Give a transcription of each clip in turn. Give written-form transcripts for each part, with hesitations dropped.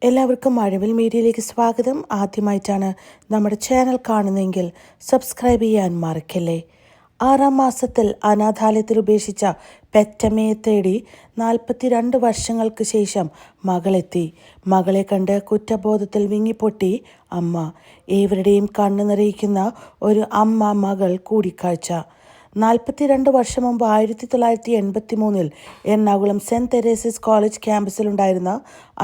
എല്ലാവർക്കും മഴവിൽ മീഡിയയിലേക്ക് സ്വാഗതം. ആദ്യമായിട്ടാണ് നമ്മുടെ ചാനൽ കാണുന്നതെങ്കിൽ സബ്സ്ക്രൈബ് ചെയ്യാൻ മറക്കല്ലേ. 6-ാം മാസത്തിൽ അനാഥാലയത്തിൽ ഉപേക്ഷിച്ച പെറ്റമ്മയെ തേടി 42 വർഷങ്ങൾക്ക് ശേഷം മകളെത്തി. മകളെ കണ്ട് കുറ്റബോധത്തിൽ വിങ്ങിപ്പൊട്ടി അമ്മ. ഏവരുടെയും കണ്ണു നിറയിക്കുന്ന ഒരു അമ്മ മകൾ കൂടിക്കാഴ്ച. 42 വർഷം മുമ്പ് 1983 എറണാകുളം സെന്റ് തെരേസസ് കോളേജ് ക്യാമ്പസിലുണ്ടായിരുന്ന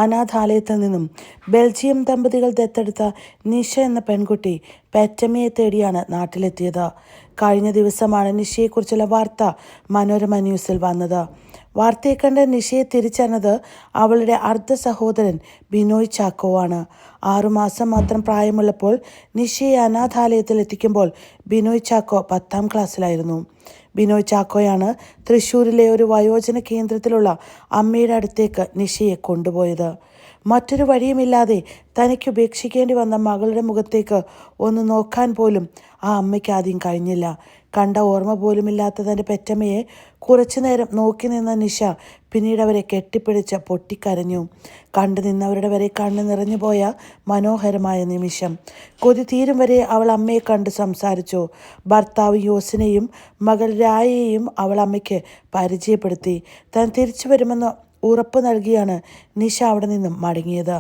അനാഥാലയത്തിൽ നിന്നും ബെൽജിയം ദമ്പതികൾ ദത്തെടുത്ത നിഷ എന്ന പെൺകുട്ടി പെറ്റമ്മയെ തേടിയാണ് നാട്ടിലെത്തിയത്. കഴിഞ്ഞ ദിവസമാണ് നിഷയെക്കുറിച്ചുള്ള വാർത്ത മനോരമ ന്യൂസിൽ വന്നത്. വാർത്തയെ കണ്ട് നിഷയെ തിരിച്ചറിഞ്ഞത് അവളുടെ അർദ്ധ സഹോദരൻ ബിനോയ് ചാക്കോ ആണ്. 6 മാസം മാത്രം പ്രായമുള്ളപ്പോൾ നിഷയെ അനാഥാലയത്തിൽ എത്തിക്കുമ്പോൾ ബിനോയ് ചാക്കോ 10ാം ക്ലാസ്സിലായിരുന്നു. ബിനോയ് ചാക്കോയാണ് തൃശ്ശൂരിലെ ഒരു വയോജന കേന്ദ്രത്തിലുള്ള അമ്മയുടെ അടുത്തേക്ക് നിഷയെ കൊണ്ടുപോയത്. മറ്റൊരു വഴിയുമില്ലാതെ തനിക്ക് ഉപേക്ഷിക്കേണ്ടി വന്ന മകളുടെ മുഖത്തേക്ക് ഒന്ന് നോക്കാൻ പോലും ആ അമ്മയ്ക്ക് ആദ്യം കഴിഞ്ഞില്ല. കണ്ട ഓർമ്മ പോലുമില്ലാത്ത തൻ്റെ പെറ്റമ്മയെ കുറച്ചു നേരം നോക്കി നിന്ന നിഷ പിന്നീട് അവരെ കെട്ടിപ്പിടിച്ച് പൊട്ടിക്കരഞ്ഞു. കണ്ടു നിന്നവരുടെ വരെ കണ്ണ് നിറഞ്ഞു പോയ മനോഹരമായ നിമിഷം. കൊതി തീരും വരെ അവൾ അമ്മയെ കണ്ട് സംസാരിച്ചു. ഭർത്താവ് യോസിനെയും മകൾ രായയെയും അവൾ അമ്മയ്ക്ക് പരിചയപ്പെടുത്തി. താൻ തിരിച്ചു വരുമെന്ന് ഉറപ്പ് നൽകിയാണ് നിഷ അവിടെ നിന്നും മടങ്ങിയത്.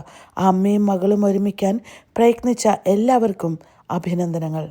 അമ്മയും മകളും ഒരുമിക്കാൻ പ്രയത്നിച്ച എല്ലാവർക്കും അഭിനന്ദനങ്ങൾ.